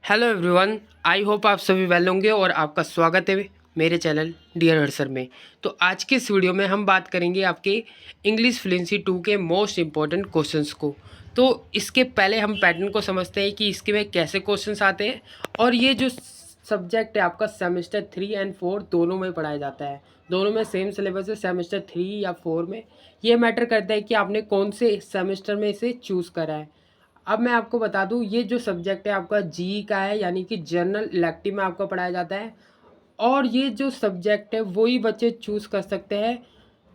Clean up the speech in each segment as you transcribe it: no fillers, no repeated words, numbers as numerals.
Hello everyone, I hope आप सभी well होंगे और आपका स्वागत है मेरे चैनल डियर हर्सर में। तो आज के इस वीडियो में हम बात करेंगे आपके इंग्लिश फ्लुएंसी 2 के मोस्ट इम्पॉर्टेंट क्वेश्चंस को। तो इसके पहले हम पैटर्न को समझते हैं कि इसके में कैसे क्वेश्चंस आते हैं। और ये जो सब्जेक्ट है आपका सेमेस्टर 3 एंड 4 दोनों में पढ़ाया जाता है। दोनों में सेम सिलेबस है, सेमेस्टर 3 या 4 में। ये मैटर करता है कि आपने कौन से सेमेस्टर में इसे चूज़ करा है। अब मैं आपको बता दूं, ये जो सब्जेक्ट है आपका जी का है, यानी कि जनरल इलेक्टिव में आपको पढ़ाया जाता है। और ये जो सब्जेक्ट है वही बच्चे चूज़ कर सकते हैं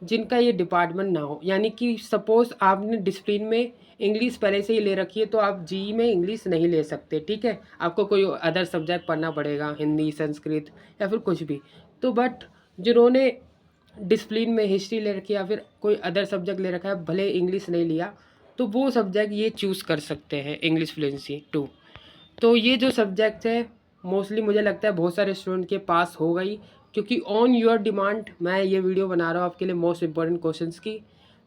जिनका ये डिपार्टमेंट ना हो। यानी कि सपोज़ आपने डिसिप्लिन में इंग्लिश पहले से ही ले रखी है तो आप जी में इंग्लिश नहीं ले सकते, ठीक है। आपको कोई अदर सब्जेक्ट पढ़ना पड़ेगा, हिंदी, संस्कृत या फिर कुछ भी। तो बट जिन्होंने डिसिप्लिन में हिस्ट्री ले रखी है या फिर कोई अदर सब्जेक्ट ले रखा है, भले इंग्लिश नहीं लिया, तो वो सब्जेक्ट ये चूज़ कर सकते हैं इंग्लिश फ्लुएंसी 2। तो ये जो सब्जेक्ट है मोस्टली मुझे लगता है बहुत सारे स्टूडेंट के पास हो गई, क्योंकि ऑन योर डिमांड मैं ये वीडियो बना रहा हूँ आपके लिए मोस्ट इंपॉर्टेंट क्वेश्चंस की।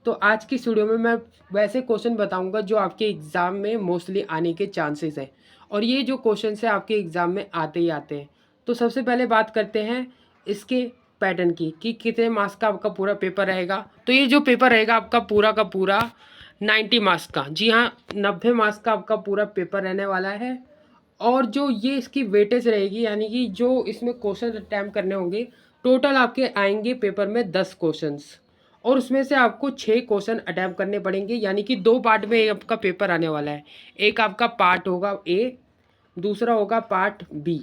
तो आज की इस वीडियो में मैं वैसे क्वेश्चन बताऊंगा जो आपके एग्ज़ाम में मोस्टली आने के चांसेस हैं। और ये जो क्वेश्चन है आपके एग्ज़ाम में आते ही आते हैं। तो सबसे पहले बात करते हैं इसके पैटर्न की कि कितने मार्क्स का आपका पूरा पेपर रहेगा। तो ये जो पेपर रहेगा आपका पूरा का पूरा 90 मार्क्स का, जी हाँ, 90 मार्क्स का आपका पूरा पेपर रहने वाला है। और जो ये इसकी वेटेज रहेगी, यानी कि जो इसमें क्वेश्चन अटैम्प्ट करने होंगे, टोटल आपके आएंगे पेपर में 10 क्वेश्चंस। और उसमें से आपको 6 क्वेश्चन अटैम्प्ट करने पड़ेंगे, यानी कि 2 पार्ट में आपका पेपर आने वाला है। एक आपका पार्ट होगा ए, दूसरा होगा पार्ट बी।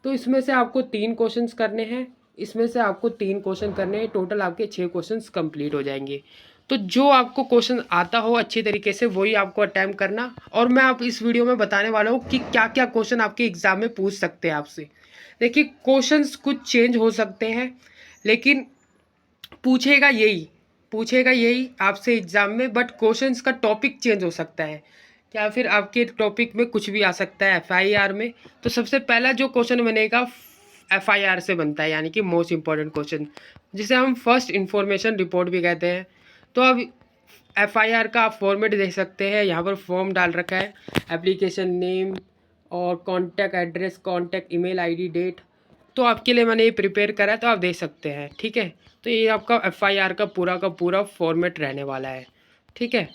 तो इसमें से आपको 3 क्वेश्चंस करने हैं, इसमें से आपको 3 क्वेश्चन करने हैं, टोटल आपके 6 क्वेश्चंस कंप्लीट हो जाएंगे। तो जो आपको क्वेश्चन आता हो अच्छी तरीके से वही आपको अटैम्प्ट करना। और मैं आप इस वीडियो में बताने वाला हूँ कि क्या क्या क्वेश्चन आपके एग्जाम में पूछ सकते हैं आपसे। देखिए, क्वेश्चंस कुछ चेंज हो सकते हैं, लेकिन पूछेगा यही पूछेगा यही आपसे एग्जाम में, बट क्वेश्चंस का टॉपिक चेंज हो सकता है। या फिर आपके टॉपिक में कुछ भी आ सकता है एफआईआर में। तो सबसे पहला जो क्वेश्चन बनेगा एफआईआर से बनता है, यानी कि मोस्ट इंपॉर्टेंट क्वेश्चन, जिसे हम फर्स्ट इंफॉर्मेशन रिपोर्ट भी कहते हैं। तो अब एफआईआर का आप फॉर्मेट देख सकते हैं, यहाँ पर फॉर्म डाल रखा है, एप्लीकेशन नेम और contact address, contact email ID, date. तो आपके लिए मैंने ये प्रिपेयर करा है, तो आप देख सकते हैं, ठीक है। तो ये आपका एफआईआर का पूरा फॉर्मेट रहने वाला है, ठीक है।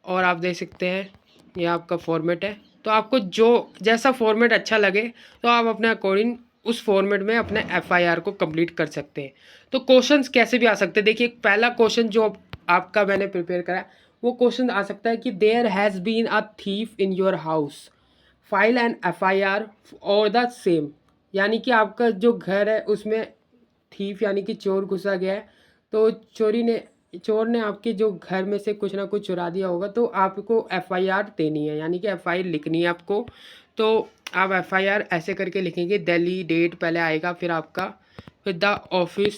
और आप देख सकते हैं ये आपका फॉर्मेट है। तो आपको जो जैसा फॉर्मेट अच्छा लगे तो आप अपने अकॉर्डिंग उस फॉर्मेट में अपने एफआईआर को कंप्लीट कर सकते हैं। तो क्वेश्चंस कैसे भी आ सकते हैं। देखिए, पहला क्वेश्चन जो आपका मैंने प्रिपेयर करा वो क्वेश्चन आ सकता है कि there has been a thief in your house, file and FIR और द सेम। यानी कि आपका जो घर है उसमें थीफ यानी कि चोर घुसा गया है, तो चोर ने आपके जो घर में से कुछ ना कुछ चुरा दिया होगा, तो आपको एफआईआर देनी है, यानी कि एफआईआर लिखनी है आपको। तो आप एफआईआर ऐसे करके लिखेंगे, दिल्ली, डेट पहले आएगा, फिर आपका, फिर the office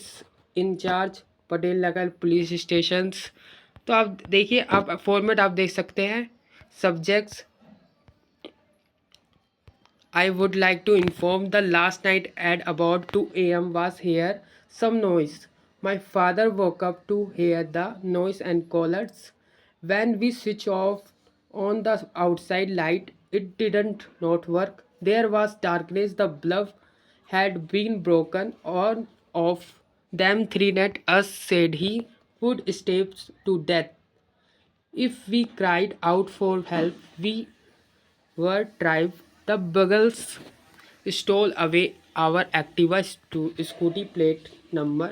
incharge, Patel Nagar police stations. तो आप देखिए, आप फॉर्मेट आप देख सकते हैं। Subjects, I would like to inform the last night at about 2 a.m. was here some noise. My father woke up to hear the noise and called. When we switch off on the outside light, it didn't not work. There was darkness. The bulb had been broken on off. Them three net us said he would step to death. If we cried out for help, we were tried. The Buggles stole away our Activa scooty plate number.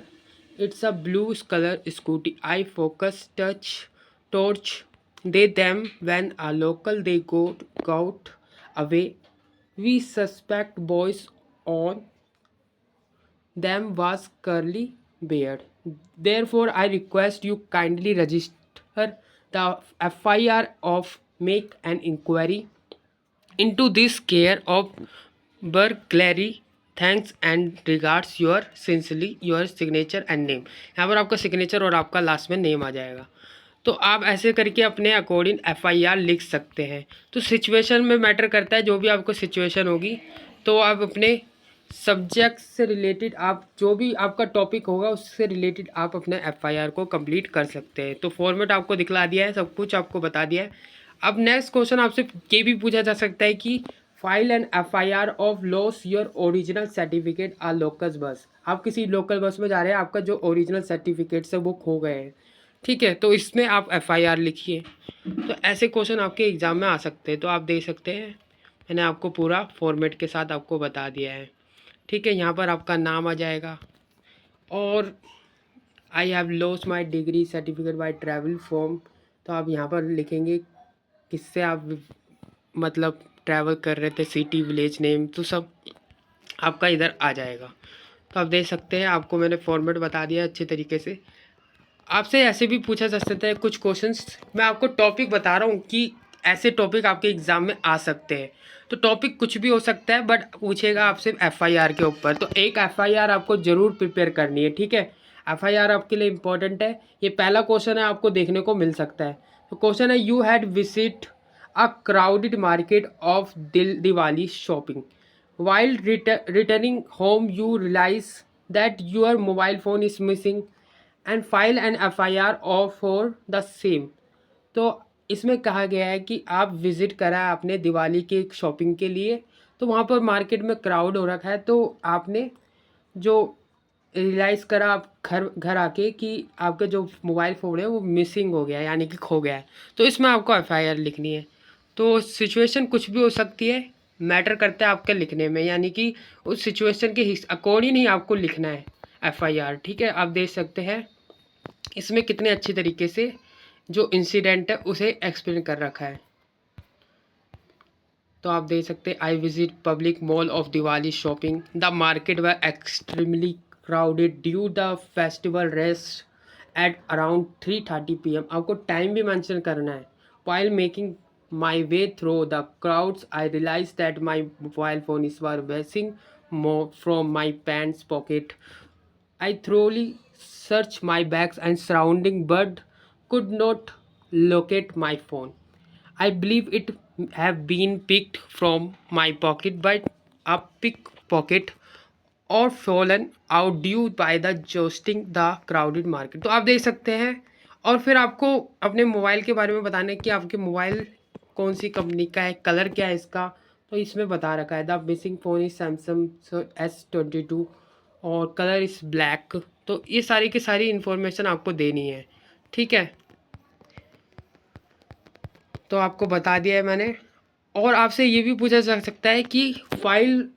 It's a blue color scooty. I focus touch torch. They them when a local they got away. We suspect boys on them was curly beard. Therefore, I request you kindly register the FIR of make an inquiry into this care of burglary. Thanks and regards your sincerely your signature and name. यहाँ पर आपका signature और आपका last में name आ जाएगा। तो आप ऐसे करके अपने अकॉर्डिंग एफआईआर लिख सकते हैं। तो सिचुएशन में मैटर करता है, जो भी आपको सिचुएशन होगी तो आप अपने सब्जेक्ट से रिलेटेड, आप जो भी आपका टॉपिक होगा उससे रिलेटेड आप अपने एफआईआर को कंप्लीट कर सकते हैं। तो फॉर्मेट आपको दिखला दिया है, सब कुछ आपको बता दिया है। अब नेक्स्ट क्वेश्चन आपसे ये भी पूछा जा सकता है कि file an FIR of loss your original certificate a local bus. आप किसी लोकल बस में जा रहे हैं, आपका जो ओरिजिनल सर्टिफिकेट्स है वो खो गए हैं, ठीक है, तो इसमें आप FIR लिखिए। तो ऐसे क्वेश्चन आपके एग्ज़ाम में आ सकते हैं, तो आप देख सकते हैं मैंने आपको पूरा फॉर्मेट के साथ आपको बता दिया है, ठीक है। यहाँ पर आपका नाम आ जाएगा और I have lost my degree certificate by travel form, तो आप यहाँ पर लिखेंगे किससे आप मतलब ट्रैवल कर रहे थे, सिटी विलेज नेम, तो सब आपका इधर आ जाएगा। तो आप देख सकते हैं आपको मैंने फॉर्मेट बता दिया अच्छे तरीके से। आपसे ऐसे भी पूछा जा सकता है कुछ क्वेश्चंस, मैं आपको टॉपिक बता रहा हूँ कि ऐसे टॉपिक आपके एग्ज़ाम में आ सकते हैं। तो टॉपिक कुछ भी हो सकता है बट पूछेगा आपसे FIR के ऊपर, तो एक FIR आपको ज़रूर प्रिपेयर करनी है, ठीक है। FIR आपके लिए इम्पोर्टेंट है। ये पहला क्वेश्चन है, आपको देखने को मिल सकता है। तो क्वेश्चन है, you had visit a crowded market of Diwali shopping, while returning home you realize that your mobile phone is missing and file an FIR of for the same। तो इसमें कहा गया है कि आप विज़िट करा आपने दिवाली के शॉपिंग के लिए, तो वहाँ पर मार्केट में क्राउड हो रखा है, तो आपने जो रियलाइज़ करा आप घर घर आके कि आपका जो मोबाइल फ़ोन है वो मिसिंग हो गया है, यानी कि खो गया है, तो इसमें आपको FIR लिखनी है। तो सिचुएशन कुछ भी हो सकती है, मैटर करता है आपके लिखने में, यानी कि उस सिचुएशन के अकॉर्डिंग ही आपको लिखना है FIR, ठीक है। आप देख सकते हैं इसमें कितने अच्छी तरीके से जो इंसिडेंट है उसे एक्सप्लेन कर रखा है। तो आप देख सकते हैं, I visit public mall of Diwali shopping, the market were extremely crowded due the festival rest at around 3:30 PM। आपको टाइम भी मेंशन करना है। While making my way through the crowds I realize that my mobile phone is were missing from my pants pocket. I thoroughly searched my bags and surrounding but could not locate my phone. I believe it have been picked from my pocket by a pickpocket or fallen out due by the jostling the crowded market। तो आप देख सकते हैं, और फिर आपको अपने mobile के बारे में बताना है कि आपके मोबाइल कौन सी कंपनी का है, कलर क्या है इसका, तो इसमें बता रखा है the missing phone is Samsung S22 और कलर इज़ ब्लैक। तो ये सारी की सारी इन्फॉर्मेशन आपको देनी है, ठीक है। तो आपको बता दिया है मैंने। और आपसे ये भी पूछा जा सकता है कि file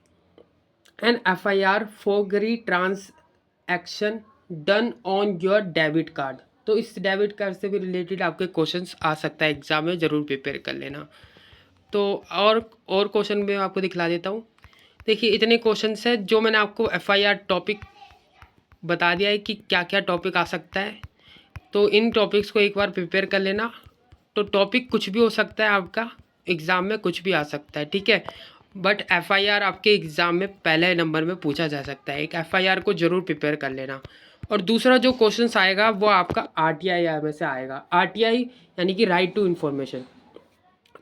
an FIR forgery transaction done on your debit card. तो इस डेबिट कार्ड से भी रिलेटेड आपके क्वेश्चंस आ सकता है एग्जाम में, ज़रूर प्रिपेयर कर लेना। तो और क्वेश्चन मैं आपको दिखला देता हूँ। देखिए इतने क्वेश्चंस हैं जो मैंने आपको FIR टॉपिक बता दिया है कि क्या क्या टॉपिक आ सकता है, तो इन टॉपिक्स को एक बार प्रिपेयर कर लेना। तो टॉपिक कुछ भी हो सकता है, आपका एग्ज़ाम में कुछ भी आ सकता है, ठीक है। बट FIR आपके एग्ज़ाम में पहले नंबर में पूछा जा सकता है, एक FIR को ज़रूर प्रिपेयर कर लेना। और दूसरा जो क्वेश्चन आएगा वो आपका RTI में से आएगा। RTI यानी कि राइट टू इन्फॉर्मेशन।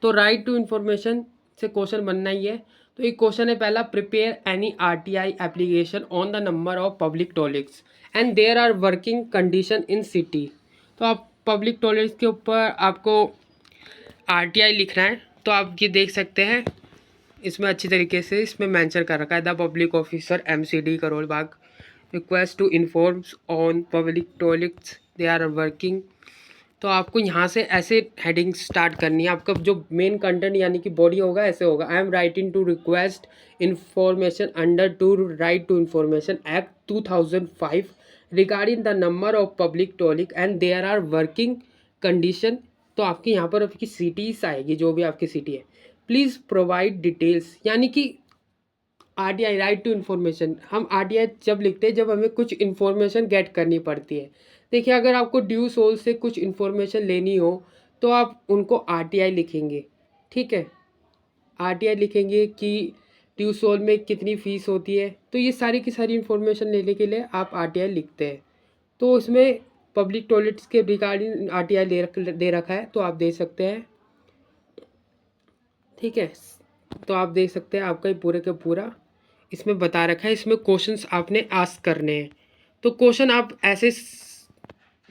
तो राइट टू इन्फॉर्मेशन से क्वेश्चन बनना ही है। तो एक क्वेश्चन है पहला, prepare any RTI application on the number of public toilets and there are working condition in city. तो आप पब्लिक टॉयलेट्स के ऊपर आपको RTI लिखना है। तो आप ये देख सकते हैं इसमें अच्छी तरीके से इसमें मेंशन कर रखा है, the public officer MCD Karol Bagh request to informs on public toilets they are working. तो आपको यहाँ से ऐसे हेडिंग स्टार्ट करनी है। आपका जो मेन कंटेंट यानी कि बॉडी होगा ऐसे होगा, I am writing to request information under to right to information act 2005 regarding the number of public toilet and there are working condition. तो आपकी यहाँ पर आपकी सिटीज़ आएगी, जो भी आपकी सिटी है, प्लीज़ प्रोवाइड डिटेल्स, यानी कि RTI राइट टू इन्फॉर्मेशन। हम RTI जब लिखते हैं जब हमें कुछ इन्फॉर्मेशन गेट करनी पड़ती है। देखिए अगर आपको ड्यू सोल से कुछ इन्फॉर्मेशन लेनी हो तो आप उनको RTI लिखेंगे, ठीक है। RTI लिखेंगे कि ड्यू सोल में कितनी फ़ीस होती है, तो ये सारी की सारी इन्फॉर्मेशन लेने के लिए आप RTI लिखते हैं। तो उसमें पब्लिक टॉयलेट्स के रिगार्डिंग RTI दे रखा है, तो आप दे सकते हैं, ठीक है। तो आप देख सकते हैं आपका ये पूरे का पूरा इसमें बता रखा है। इसमें क्वेश्चंस आपने आस्क करने हैं। तो क्वेश्चन आप ऐसे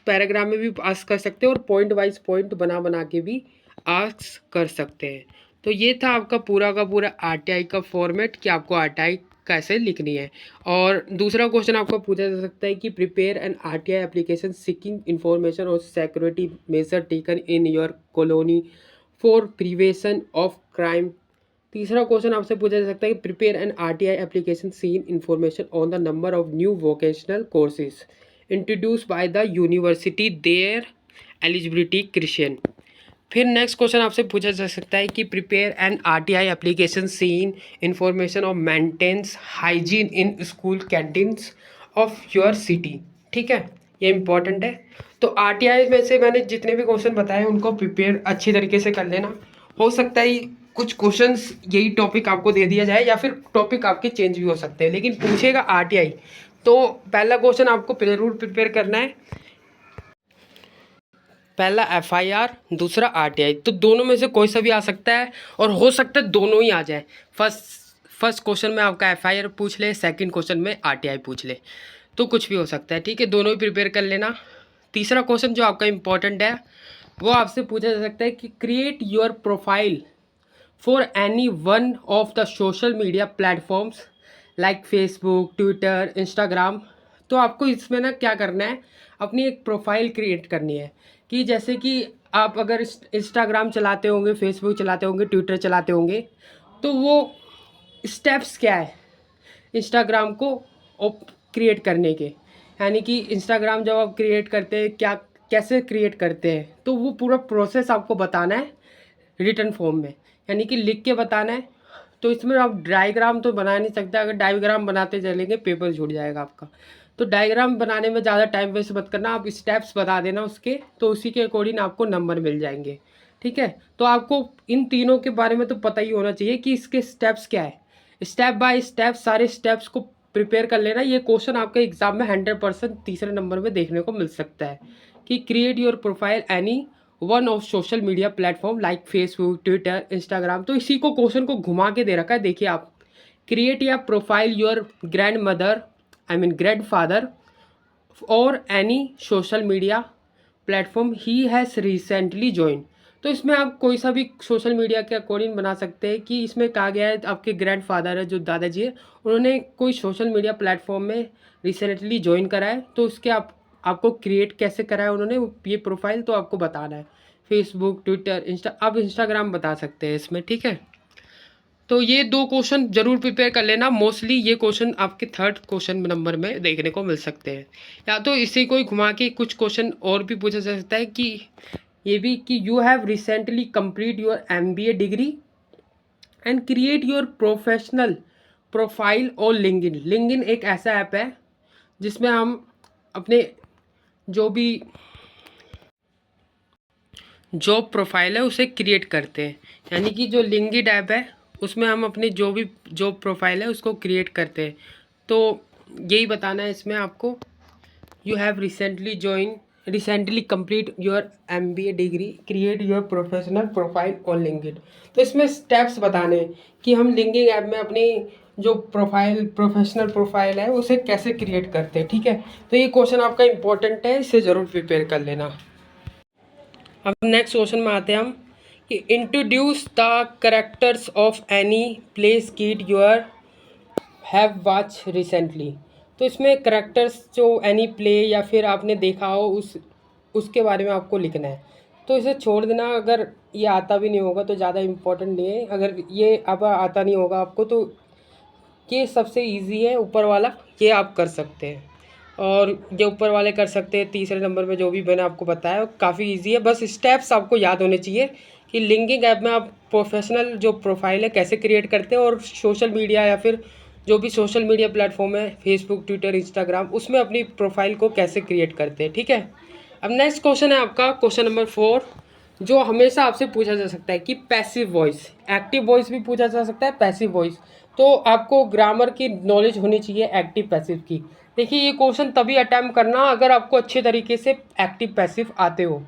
पैराग्राफ में भी आस्क कर सकते हैं और पॉइंट वाइज पॉइंट बना बना के भी आस्क कर सकते हैं। तो ये था आपका पूरा का पूरा आरटीआई का फॉर्मेट कि आपको आरटीआई कैसे लिखनी है। और दूसरा क्वेश्चन आपको पूछा जा सकता है कि prepare an RTI application seeking information और security measure taken in your colony for prevention of crime. तीसरा क्वेश्चन आपसे पूछा जा सकता है कि prepare an RTI application seen information on the number of new vocational courses introduce by the university their eligibility Christian. फिर next question आपसे पूछा जा सकता है कि prepare an RTI application seen information of maintenance hygiene in school canteens of your city. ठीक है, ये इंपॉर्टेंट है। तो आरटीआई में से मैंने जितने भी क्वेश्चन बताए उनको प्रिपेयर अच्छी तरीके से कर लेना। हो सकता है कुछ क्वेश्चंस यही टॉपिक आपको दे दिया जाए या फिर टॉपिक आपके चेंज भी हो सकते हैं, लेकिन पूछेगा आरटीआई तो पहला क्वेश्चन आपको जरूर प्रिपेयर करना है। पहला एफआईआर, दूसरा आरटीआई। तो दोनों में से कोई सा भी आ सकता है और हो सकता है दोनों ही आ जाए। फर्स्ट क्वेश्चन में आपका एफआईआर पूछ ले, सेकंड क्वेश्चन में आरटीआई पूछ ले, तो कुछ भी हो सकता है। ठीक है, दोनों ही प्रिपेयर कर लेना। तीसरा क्वेश्चन जो आपका इंपॉर्टेंट है वो आपसे पूछा जा सकता है कि create your profile for any one of the social media platforms like Facebook, Twitter, Instagram. तो आपको इसमें ना क्या करना है, अपनी एक प्रोफाइल क्रिएट करनी है कि जैसे कि आप अगर इंस्टाग्राम चलाते होंगे, फेसबुक चलाते होंगे, ट्विटर चलाते होंगे, तो वो स्टेप्स क्या है इंस्टाग्राम को क्रिएट करने के। यानी कि इंस्टाग्राम जब आप क्रिएट करते हैं क्या कैसे क्रिएट करते हैं, तो वो पूरा प्रोसेस आपको बताना है रिटर्न फॉर्म में, यानी कि लिख के बताना है। तो इसमें आप डायग्राम तो बना नहीं सकते, अगर डायग्राम बनाते चलेंगे पेपर छूट जाएगा आपका। तो डायग्राम बनाने में ज़्यादा टाइम वेस्ट मत करना, आप स्टेप्स बता देना उसके, तो उसी के अकॉर्डिंग आपको नंबर मिल जाएंगे। ठीक है, तो आपको इन तीनों के बारे में तो पता ही होना चाहिए कि इसके स्टेप्स क्या है। स्टेप बाय स्टेप सारे स्टेप्स को प्रिपेयर कर लेना। ये क्वेश्चन आपके एग्जाम में 100% तीसरे नंबर में देखने को मिल सकता है कि create your profile any one of social media platform like Facebook, Twitter, Instagram. तो इसी को क्वेश्चन को घुमा के दे रखा है। देखिए आप, क्रिएट या profile your grandmother I mean grandfather और any social media platform he has recently join. तो इसमें आप कोई सा भी सोशल मीडिया के अकॉर्डिंग बना सकते हैं कि इसमें कहा गया है आपके ग्रैंड फादर है जो दादाजी है, उन्होंने कोई सोशल मीडिया प्लेटफॉर्म में रिसेंटली ज्वाइन करा है, तो उसके आपको क्रिएट कैसे करा है उन्होंने ये प्रोफाइल, तो आपको बताना है। फेसबुक, ट्विटर, आप इंस्टाग्राम बता सकते हैं इसमें। ठीक है, तो ये दो क्वेश्चन जरूर प्रिपेयर कर लेना। मोस्टली ये क्वेश्चन आपके थर्ड क्वेश्चन नंबर में देखने को मिल सकते हैं, या तो इसी को ही घुमा के कुछ क्वेश्चन और भी पूछा जा सकता है कि ये भी कि you have recently complete your MBA degree and create your professional profile और लिंक्डइन। लिंक्डइन एक ऐसा ऐप है जिसमें हम अपने जो भी जॉब प्रोफाइल है उसे क्रिएट करते हैं। यानी कि जो लिंक्डइन ऐप है उसमें हम अपनी जो भी जॉब प्रोफाइल है उसको क्रिएट करते हैं। तो यही बताना है इसमें आपको, you have recently complete your MBA degree, create your professional profile on LinkedIn. तो इसमें स्टेप्स बताने हैं कि हम लिंक्डइन ऐप में अपनी जो प्रोफेशनल प्रोफाइल है उसे कैसे क्रिएट करते हैं। ठीक है, तो ये क्वेश्चन आपका इंपॉर्टेंट है, इसे ज़रूर प्रिपेयर कर लेना। अब नेक्स्ट क्वेश्चन में आते हैं हम कि introduce the characters of any place kid your have watch recently. तो इसमें कैरेक्टर्स जो एनी प्ले या फिर आपने देखा हो उसके बारे में आपको लिखना है। तो इसे छोड़ देना, अगर ये आता भी नहीं होगा तो ज़्यादा इम्पोर्टेंट नहीं है। अगर ये अब आता नहीं होगा आपको तो ये सबसे इजी है, ऊपर वाला ये आप कर सकते हैं, और ये ऊपर वाले कर सकते हैं। तीसरे नंबर में जो भी मैंने आपको बताया काफ़ी इजी है, बस स्टेप्स आपको याद होने चाहिए कि लिंक्डइन ऐप में आप प्रोफेशनल जो प्रोफाइल है कैसे क्रिएट करते हैं, और सोशल मीडिया या फिर जो भी सोशल मीडिया प्लेटफॉर्म है फेसबुक, ट्विटर, इंस्टाग्राम, उसमें अपनी प्रोफाइल को कैसे क्रिएट करते हैं। ठीक है, अब नेक्स्ट क्वेश्चन है आपका क्वेश्चन नंबर 4, जो हमेशा आपसे पूछा जा सकता है कि पैसिव वॉइस, एक्टिव वॉइस भी पूछा जा सकता है, पैसिव वॉइस। तो आपको ग्रामर की नॉलेज होनी चाहिए एक्टिव पैसिव की। देखिए ये क्वेश्चन तभी अटैम्प्ट करना अगर आपको अच्छे तरीके से एक्टिव पैसिव आते हो,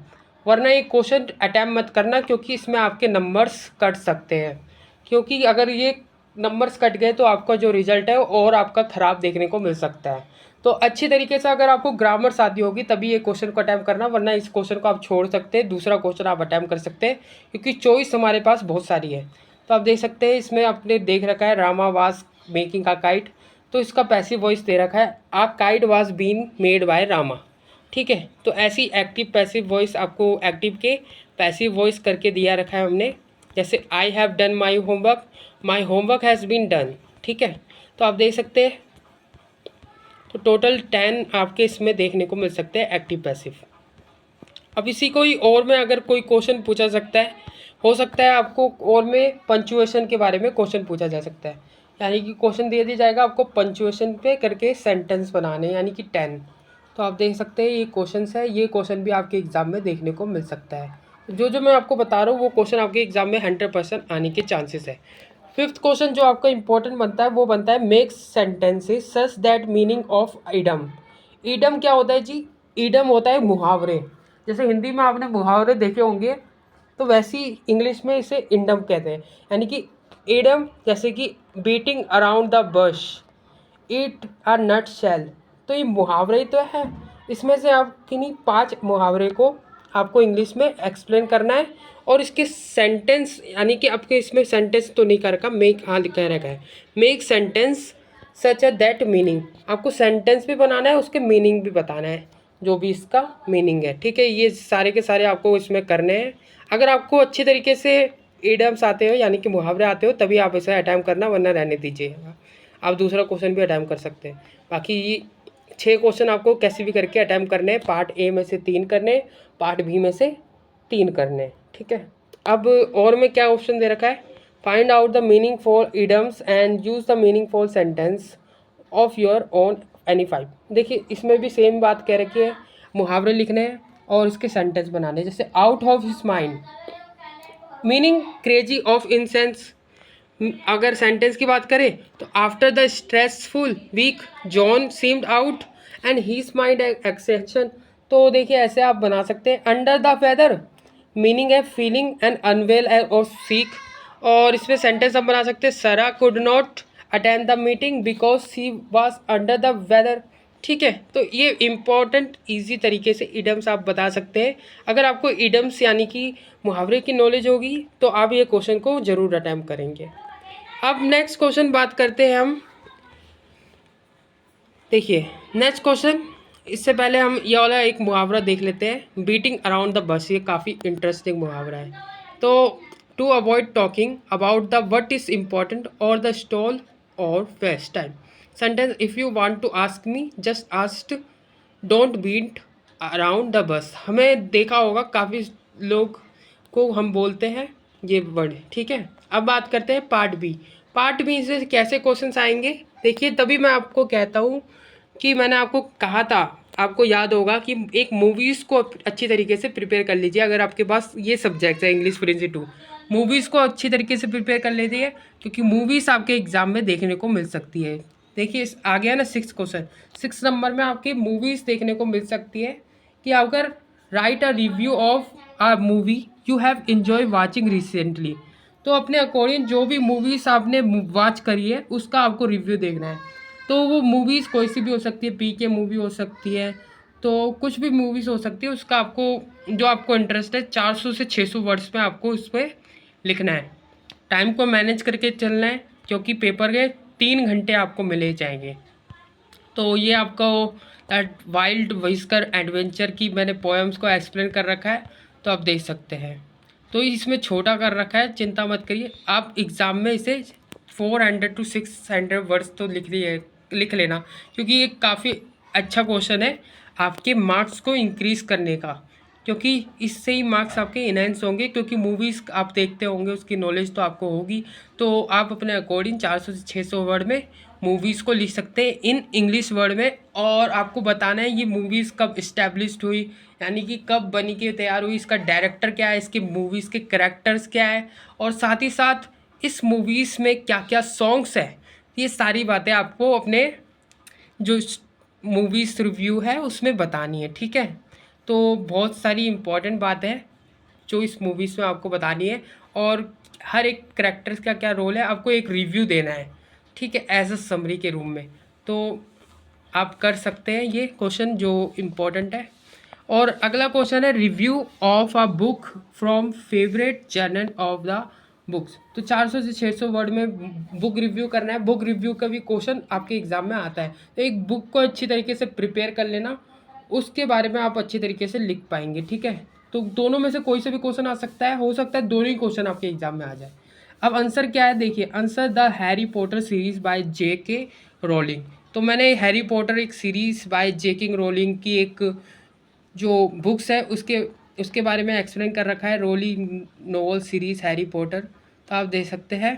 वरना ये क्वेश्चन अटैम्प्ट मत करना, क्योंकि इसमें आपके नंबर्स कट सकते हैं। क्योंकि अगर ये नंबर्स कट गए तो आपका जो रिजल्ट है और आपका ख़राब देखने को मिल सकता है। तो अच्छी तरीके से अगर आपको ग्रामर्स आती होगी तभी ये क्वेश्चन को अटैम्प्ट करना, वरना इस क्वेश्चन को आप छोड़ सकते हैं, दूसरा क्वेश्चन आप अटैम्प्ट कर सकते हैं, क्योंकि चॉइस हमारे पास बहुत सारी है। तो आप देख सकते हैं इसमें आपने देख रखा है Rama was making a kite, तो इसका पैसिव वॉइस दे रखा है a kite was been made by Rama. ठीक है, तो ऐसी एक्टिव पैसिव वॉइस आपको एक्टिव के पैसिव वॉइस करके दिया रखा है हमने। जैसे I have done my homework has been done. ठीक है, तो आप देख सकते हैं तो टोटल 10 आपके इसमें देखने को मिल सकते हैं एक्टिव पैसिव। अब इसी को ही और में अगर कोई क्वेश्चन पूछा सकता है, हो सकता है आपको और में पंचुएशन के बारे में क्वेश्चन पूछा जा सकता है, यानी कि क्वेश्चन दे दिया जाएगा आपको पंचुएशन पे करके सेंटेंस बनाने, यानी कि 10। तो आप देख सकते हैं ये क्वेश्चन है, ये क्वेश्चन भी आपके एग्ज़ाम में देखने को मिल सकता है। जो मैं आपको बता रहा हूँ वो क्वेश्चन आपके एग्ज़ाम में 100% आने के चांसेस है। फिफ्थ क्वेश्चन जो आपका इंपॉर्टेंट बनता है वो बनता है make sentences such that meaning of idem. Idem क्या होता है जी? इडम होता है मुहावरे। जैसे हिंदी में आपने मुहावरे देखे होंगे, तो वैसी इंग्लिश में इसे इंडम कहते हैं, यानी कि इडम। जैसे कि beating around the bush, eat a nutshell. तो ये मुहावरे ही तो है। इसमें से आप किन्हीं 5 मुहावरे को आपको इंग्लिश में एक्सप्लेन करना है, और इसके सेंटेंस, यानी कि आपके इसमें सेंटेंस तो नहीं कर रखा, मेक, हाँ कह रखा है make sentence such a that meaning. आपको सेंटेंस भी बनाना है, उसके मीनिंग भी बताना है, जो भी इसका मीनिंग है। ठीक है, ये सारे के सारे आपको इसमें करने हैं। अगर आपको अच्छी तरीके से इडियम्स आते हो, यानी कि मुहावरे आते हो, तभी आप इसे अटैम्प्ट करना, वरना रहने दीजिएगा। आप दूसरा क्वेश्चन भी अटैम्प्ट कर सकते हैं। बाकी ये 6 क्वेश्चन आपको कैसे भी करके अटैम्प्ट करने हैं। पार्ट ए में से 3 करने, पार्ट बी में से 3 करने। ठीक है, अब और में क्या ऑप्शन दे रखा है, find out the meaning for idioms and use the meaning for sentence of your own any 5। देखिए इसमें भी सेम बात कह रखी है, मुहावरे लिखने हैं और इसके सेंटेंस बनाने। जैसे out of his mind, meaning crazy of insane. अगर सेंटेंस की बात करें तो after the stressful week John seemed out and his mind extension. तो देखिए ऐसे आप बना सकते हैं। अंडर द वेदर, मीनिंग है feeling and unwell or sick. और इसमें सेंटेंस हम बना सकते हैं Sarah could not attend the meeting because she was under the weather. ठीक है, तो ये इम्पॉर्टेंट ईजी तरीके से इडम्स आप बता सकते हैं। अगर आपको इडम्स यानी कि मुहावरे की नॉलेज होगी तो आप ये क्वेश्चन को ज़रूर अटैम्प्ट करेंगे। अब नेक्स्ट क्वेश्चन बात करते हैं हम। देखिए नेक्स्ट क्वेश्चन, इससे पहले हम ये वाला एक मुहावरा देख लेते हैं, बीटिंग अराउंड द बस। ये काफ़ी इंटरेस्टिंग मुहावरा है। तो to avoid talking about the what is important or the stall or waste time sentence, if you want to ask me just ask, don't beat around the bush. हमें देखा होगा काफ़ी लोग को हम बोलते हैं ये वर्ड। ठीक है, अब बात करते हैं पार्ट बी। पार्ट बी से कैसे क्वेश्चंस आएंगे, देखिए तभी मैं आपको कहता हूँ कि मैंने आपको कहा था, आपको याद होगा कि एक मूवीज़ को अच्छी तरीके से प्रिपेयर कर लीजिए। अगर आपके पास ये सब्जेक्ट है इंग्लिश फ्लुएंसी 2, मूवीज़ को अच्छी तरीके से प्रिपेयर कर लीजिए, क्योंकि मूवीज़ आपके एग्ज़ाम में देखने को मिल सकती है। देखिए आ गया ना 6 क्वेश्चन, 6 नंबर में आपकी मूवीज़ देखने को मिल सकती है कि अगर right a review of a movie you have enjoy watching recently. तो अपने अकॉर्डिंग जो भी मूवीज़ आपने वॉच करी है उसका आपको रिव्यू देखना है। तो वो मूवीज़ कोई सी भी हो सकती है, पीके मूवी हो सकती है, तो कुछ भी मूवीज़ हो सकती है, उसका आपको जो आपको इंटरेस्ट है 400 से 600 वर्ड्स में आपको उस पर लिखना है। टाइम को मैनेज करके चलना है, क्योंकि पेपर के 3 घंटे आपको मिले जाएंगे। तो ये आपको दैट वाइल्ड व्हिस्कर एडवेंचर की मैंने पोएम्स को एक्सप्लेन कर रखा है, तो आप देख सकते हैं। तो इसमें छोटा कर रखा है, चिंता मत करिए, आप एग्ज़ाम में इसे 400 to 600 वर्ड्स तो लिख लेना, क्योंकि ये काफ़ी अच्छा क्वेश्चन है आपके मार्क्स को इंक्रीज़ करने का, क्योंकि इससे ही मार्क्स आपके इनहेंस होंगे। क्योंकि मूवीज़ आप देखते होंगे, उसकी नॉलेज तो आपको होगी, तो आप अपने अकॉर्डिंग 400 से 600 वर्ड में मूवीज़ को लिख सकते हैं इन इंग्लिश वर्ड में। और आपको बताना है ये मूवीज़ कब इस्टेब्लिश्ड हुई, यानी कि कब बनी के तैयार हुई, इसका डायरेक्टर क्या है, इसके मूवीज़ के कैरेक्टर्स क्या है, और साथ ही साथ इस मूवीज़ में क्या क्या सॉन्ग्स है। ये सारी बातें आपको अपने जो मूवीज़ रिव्यू है उसमें बतानी है। ठीक है, तो बहुत सारी इम्पॉर्टेंट बात है जो इस मूवीज़ में आपको बतानी है, और हर एक करैक्टर्स का क्या रोल है आपको एक रिव्यू देना है। ठीक है, एज अ समरी के रूम में। तो आप कर सकते हैं ये क्वेश्चन जो इम्पोर्टेंट है। और अगला क्वेश्चन है review of a book from favourite journal of the books. तो 400 से 600 वर्ड में बुक रिव्यू करना है। बुक रिव्यू का भी क्वेश्चन आपके एग्जाम में आता है, तो एक बुक को अच्छी तरीके से प्रिपेयर कर लेना, उसके बारे में आप अच्छी तरीके से लिख पाएंगे। ठीक है, तो दोनों में से कोई से भी क्वेश्चन आ सकता है, हो सकता है दोनों ही क्वेश्चन आपके एग्जाम में आ जाए। अब आंसर क्या है देखिए, answer the Harry Potter series by J.K. Rolling. तो मैंने हैरी पॉटर एक सीरीज बाय J.K. रोलिंग की एक जो बुक्स है उसके उसके बारे में एक्सप्लेन कर रखा है, rolling novel series Harry Potter, तो आप देख सकते हैं।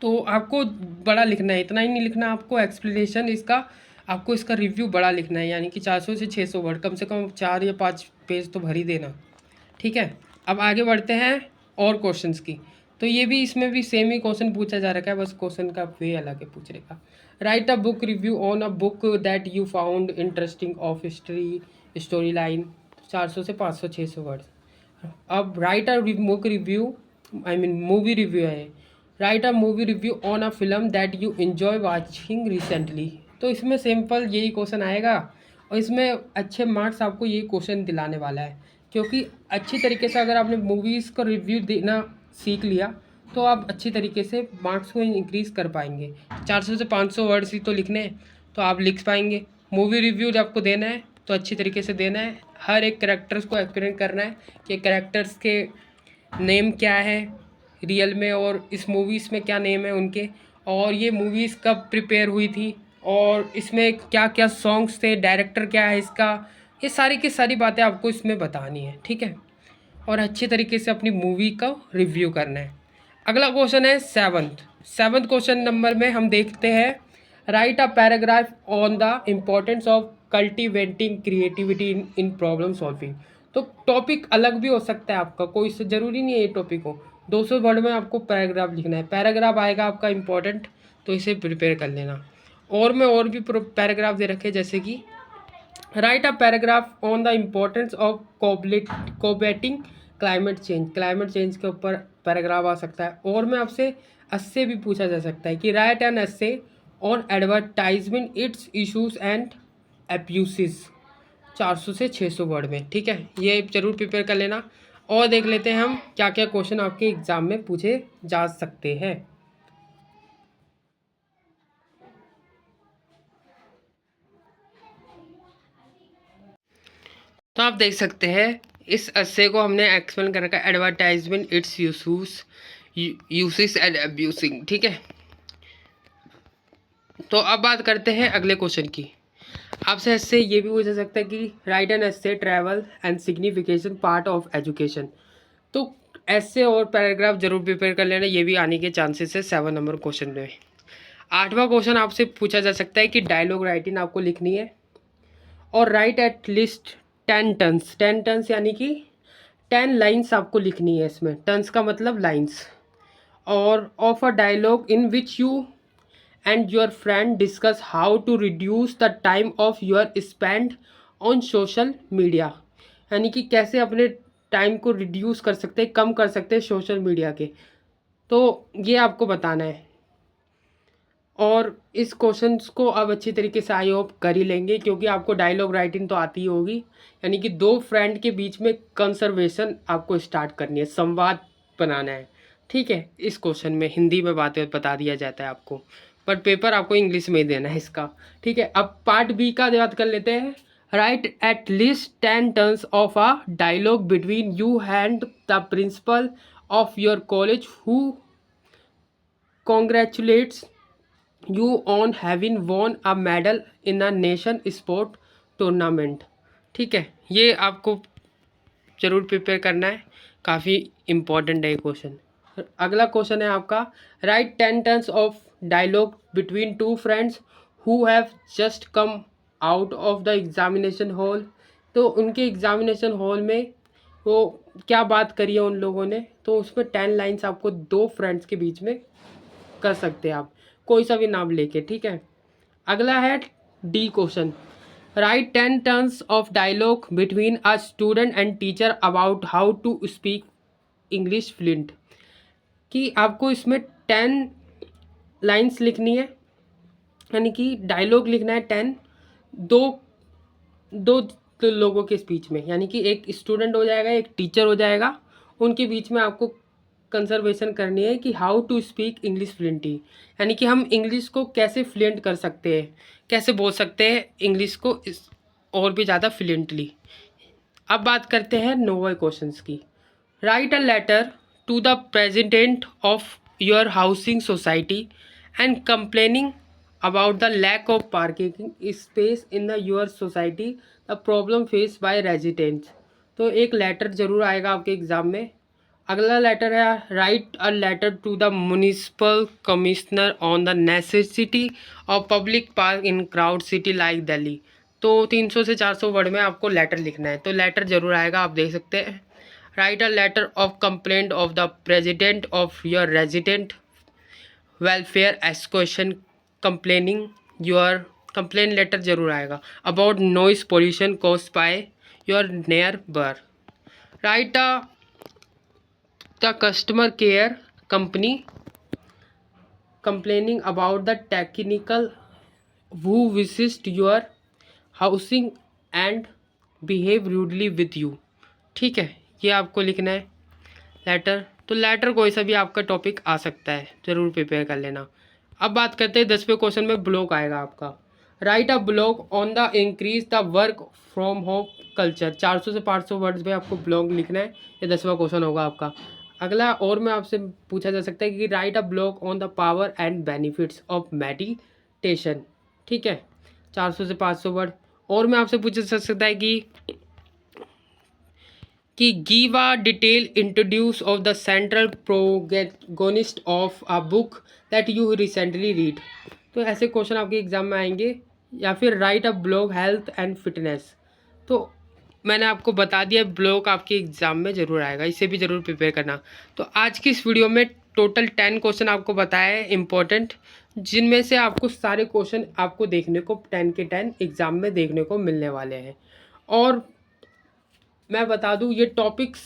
तो आपको बड़ा लिखना है, इतना ही नहीं लिखना आपको, एक्सप्लेनेशन इसका आपको इसका रिव्यू बड़ा लिखना है, यानी कि 400 से 600 वर्ड, कम से कम 4 या 5 पेज तो भर ही देना। ठीक है, अब आगे बढ़ते हैं और क्वेश्चंस की। तो ये भी इसमें भी सेम ही क्वेश्चन पूछा जा रखा है, बस क्वेश्चन का वे अलग है पूछने का। Write a book review on a book that you found interesting of history story line. 400 से 500 600 वर्ड। अब write a book review, I mean movie review है। Write a movie review on a film that you enjoy watching recently. तो इसमें simple यही question आएगा, और इसमें अच्छे मार्क्स आपको ये क्वेश्चन दिलाने वाला है, क्योंकि अच्छी तरीके से अगर आपने मूवीज़ का रिव्यू देना सीख लिया तो आप अच्छी तरीके से मार्क्स को इंक्रीज़ कर पाएंगे। 400 से 500 वर्ड्स ही तो लिखने हैं, तो आप लिख पाएंगे। मूवी रिव्यू जब आपको देना है तो अच्छी तरीके से देना है, हर एक कैरेक्टर्स को एक्सप्लेन करना है कि कैरेक्टर्स के नेम क्या है रियल में, और इस मूवीज़ में क्या नेम है उनके, और ये मूवीज़ कब प्रिपेयर हुई थी, और इसमें क्या क्या सॉन्ग्स थे, डायरेक्टर क्या है इसका, ये सारी की सारी बातें आपको इसमें बतानी है। ठीक है, और अच्छे तरीके से अपनी मूवी का रिव्यू करना है। अगला क्वेश्चन है सेवन्थ क्वेश्चन नंबर में हम देखते हैं write a paragraph on the importance of cultivating creativity in problem solving. तो टॉपिक अलग भी हो सकता है आपका, कोई से ज़रूरी नहीं है ये टॉपिक हो। 200 वर्ड में आपको पैराग्राफ लिखना है, पैराग्राफ आएगा आपका इम्पोर्टेंट, तो इसे प्रिपेयर कर लेना। और भी पैराग्राफ दे रखे, जैसे कि write a paragraph on the importance of combating climate change के ऊपर पैराग्राफ आ सकता है। और मैं आपसे एस्से भी पूछा जा सकता है कि write an essay on advertisement its issues and abuses. 400 से 600 वर्ड में। ठीक है, ये जरूर प्रिपेयर कर लेना। और देख लेते हैं हम क्या क्या क्वेश्चन आपके एग्जाम में पूछे जा सकते हैं। तो आप देख सकते हैं इस एस्से को हमने एक्सप्लेन कर रखा है, advertisement it's uses and abusing. ठीक है, तो अब बात करते हैं अगले क्वेश्चन की। आपसे एस्से ये भी पूछा सकता है कि write an essay travel and signification part of education. तो एस्से और पैराग्राफ जरूर प्रिपेयर कर लेना, ये भी आने के चांसेस है 7 नंबर क्वेश्चन में। 8वां क्वेश्चन आपसे पूछा जा सकता है कि डायलॉग राइटिंग आपको लिखनी है, और राइट एट लिस्ट 10 टन्स यानी कि 10 लाइन्स आपको लिखनी है। इसमें टन्स का मतलब लाइन्स। और of a dialogue in which you and your friend discuss how to reduce the time of your spend on social media, यानी कि कैसे अपने टाइम को रिड्यूस कर सकते हैं, कम कर सकते हैं सोशल मीडिया के। तो ये आपको बताना है, और इस क्वेश्चंस को अब अच्छी तरीके से आई होप कर ही लेंगे, क्योंकि आपको डायलॉग राइटिंग तो आती ही होगी। यानी कि दो फ्रेंड के बीच में कंसर्वेशन आपको स्टार्ट करनी है, संवाद बनाना है। ठीक है, इस क्वेश्चन में हिंदी में बातें बता दिया जाता है आपको, पर पेपर आपको इंग्लिश में ही देना है इसका। ठीक है, अब पार्ट बी का बात कर लेते हैं। Write at least 10 turns of a dialogue between you and the principal of your college who congratulates you on having won a medal in a nation sport tournament. ठीक है, ये आपको ज़रूर प्रिपेयर करना है, काफ़ी इम्पॉर्टेंट है ये क्वेश्चन। अगला क्वेश्चन है आपका write 10 turns of dialogue between two friends who have just come out of the examination hall. तो उनके एग्जामिनेशन हॉल में वो क्या बात करी है उन लोगों ने, तो उसमें 10 लाइन्स आपको दो फ्रेंड्स के बीच में कर सकते हैं आप, कोई सा भी नाम लेके। ठीक है, अगला है D question. Write 10 turns of dialogue between a student and teacher about how to speak English fluent. कि आपको इसमें 10 लाइन्स लिखनी है, यानी कि डायलॉग लिखना है 10 दो दो लोगों के स्पीच में, यानी कि एक स्टूडेंट हो जाएगा, एक टीचर हो जाएगा, उनके बीच में आपको कंजर्वेशन करनी है कि how to speak English fluently, यानी कि हम इंग्लिश को कैसे फ्लुएंट कर सकते हैं, कैसे बोल सकते हैं इंग्लिश को और भी ज़्यादा फ्लुएंटली। अब बात करते हैं नोवेल क्वेश्चंस की। Write a letter to the president of your housing society and complaining about the lack of parking space in the your society, the problem faced by residents। तो एक लेटर जरूर आएगा आपके एग्जाम में। अगला letter है write a letter to the municipal commissioner on the necessity of public park in crowd city like Delhi. तो 300 से 400 वर्ड में आपको लेटर लिखना है, तो लेटर जरूर आएगा, आप देख सकते हैं। Write a letter of complaint of the president of your resident welfare association complaining your complain letter जरूर आएगा about noise pollution caused by your neighbour. Write the customer care company complaining about the technical who visit your housing and behave rudely with you. ठीक है, ये आपको लिखना है letter. तो letter कोई सा भी आपका टॉपिक आ सकता है, ज़रूर प्रिपेयर कर लेना। अब बात करते हैं 10वें क्वेश्चन में, ब्लॉग आएगा आपका। Right a blog on the increase the work from home culture. 400 से 500 वर्ड्स में आपको ब्लॉग लिखना है, ये 10वां क्वेश्चन होगा आपका। अगला और में आपसे पूछा जा सकता है कि write a blog on the power and benefits of meditation. ठीक है, 400 से 500 वर्ड। और में आपसे पूछा जा सकता है कि give a detail introduce of the central protagonist of a book that you recently read. तो ऐसे क्वेश्चन आपके एग्जाम में आएंगे। या फिर write a blog health and fitness. तो मैंने आपको बता दिया, ब्लॉग आपके एग्जाम में ज़रूर आएगा, इसे भी ज़रूर प्रिपेयर करना। तो आज की इस वीडियो में टोटल 10 क्वेश्चन आपको बताया है इम्पोर्टेंट, जिनमें से आपको सारे क्वेश्चन आपको देखने को 10 के 10 एग्जाम में देखने को मिलने वाले हैं। और मैं बता दूं, ये टॉपिक्स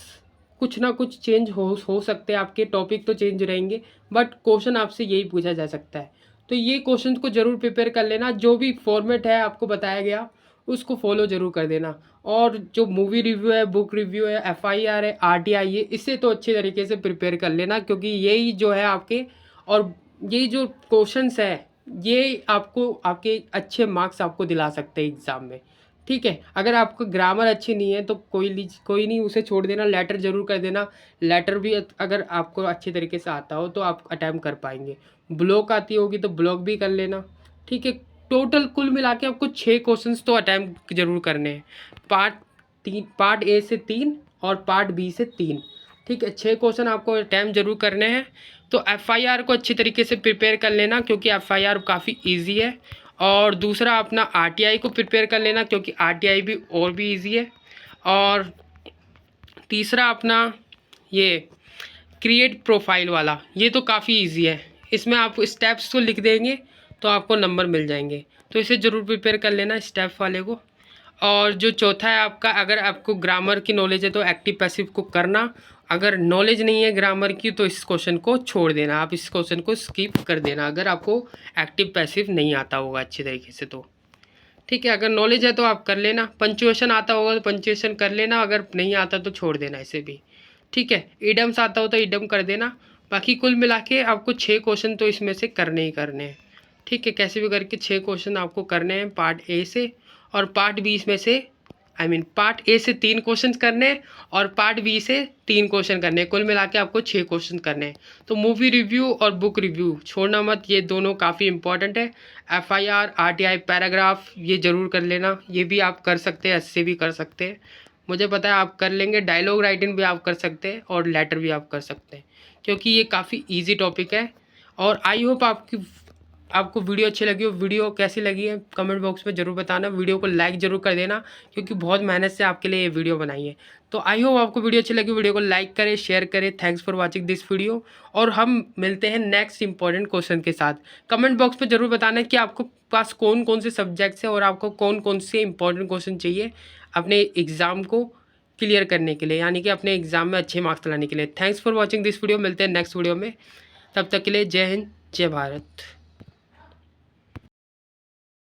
कुछ ना कुछ चेंज हो सकते हैं, आपके टॉपिक तो चेंज रहेंगे, बट क्वेश्चन आपसे यही पूछा जा सकता है। तो ये क्वेश्चन को ज़रूर प्रिपेयर कर लेना, जो भी फॉर्मेट है आपको बताया गया उसको फॉलो ज़रूर कर देना। और जो मूवी रिव्यू है, बुक रिव्यू है, FIR है, RTI है, इससे तो अच्छे तरीके से प्रिपेयर कर लेना, क्योंकि यही जो है आपके, और यही जो क्वेश्चंस है ये आपको आपके अच्छे मार्क्स आपको दिला सकते हैं एग्ज़ाम में। ठीक है, अगर आपको ग्रामर अच्छी नहीं है तो कोई नहीं, उसे छोड़ देना, लेटर ज़रूर कर देना। लेटर भी अगर आपको अच्छे तरीके से आता हो तो आप अटैम्प्ट कर पाएंगे। ब्लॉक आती होगी तो ब्लॉक भी कर लेना। ठीक है, टोटल कुल मिला के आपको 6 क्वेश्चंस तो अटैम्प्ट जरूर करने हैं। पार्ट ए से 3 और पार्ट बी से 3। ठीक है, 6 क्वेश्चन आपको अटैम्प्ट जरूर करने हैं। तो FIR को अच्छी तरीके से प्रिपेयर कर लेना, क्योंकि FIR काफ़ी ईजी है। और दूसरा अपना RTI को प्रिपेयर कर लेना, क्योंकि RTI भी और भी इजी है। और तीसरा अपना ये क्रिएट प्रोफाइल वाला, ये तो काफ़ी इजी है, इसमें आप स्टेप्स को लिख देंगे तो आपको नंबर मिल जाएंगे। तो इसे ज़रूर प्रिपेयर कर लेना स्टेप वाले को। और जो चौथा है आपका, अगर आपको ग्रामर की नॉलेज है तो एक्टिव पैसिव को करना, अगर नॉलेज नहीं है ग्रामर की तो इस क्वेश्चन को छोड़ देना, आप इस क्वेश्चन को स्किप कर देना अगर आपको एक्टिव पैसिव नहीं आता होगा अच्छी तरीके से तो। ठीक है, अगर नॉलेज है तो आप कर लेना, पंचुएशन आता होगा तो पंचुएशन कर लेना, अगर नहीं आता तो छोड़ देना इसे भी। ठीक है, इडम्स आता हो तो इडम कर देना। बाकी कुल मिला के आपको 6 क्वेश्चन तो इसमें से करने ही करने हैं। ठीक है, कैसे भी करके 6 क्वेश्चन आपको करने हैं पार्ट ए से, और पार्ट बी में से पार्ट ए से 3 क्वेश्चन करने हैं और पार्ट बी से 3 क्वेश्चन करने हैं। कुल मिला के आपको 6 क्वेश्चन करने हैं। तो मूवी रिव्यू और बुक रिव्यू छोड़ना मत, ये दोनों काफ़ी इंपॉर्टेंट है। FIR RTI पैराग्राफ ये ज़रूर कर लेना, ये भी आप कर सकते हैं, ऐसे भी कर सकते हैं, मुझे पता है आप कर लेंगे। डायलॉग राइटिंग भी आप कर सकते हैं और लेटर भी आप कर सकते हैं, क्योंकि ये काफ़ी ईजी टॉपिक है। और आई होप आपको वीडियो अच्छी लगी हो। वीडियो कैसी लगी है कमेंट बॉक्स में ज़रूर बताना। वीडियो को लाइक ज़रूर कर देना, क्योंकि बहुत मेहनत से आपके लिए ये वीडियो बनाई है। तो आई होप आपको वीडियो अच्छी लगी, वीडियो को लाइक करें, शेयर करें। Thanks for watching this video, और हम मिलते हैं नेक्स्ट इंपॉर्टेंट क्वेश्चन के साथ। कमेंट बॉक्स में ज़रूर बताना कि आपको पास कौन कौन से सब्जेक्ट्स हैं और आपको कौन कौन से इंपॉर्टेंट क्वेश्चन चाहिए अपने एग्ज़ाम को क्लियर करने के लिए, यानी कि अपने एग्ज़ाम में अच्छे मार्क्स लाने के लिए। Thanks for watching this video, मिलते हैं नेक्स्ट वीडियो में। तब तक के लिए जय हिंद, जय भारत।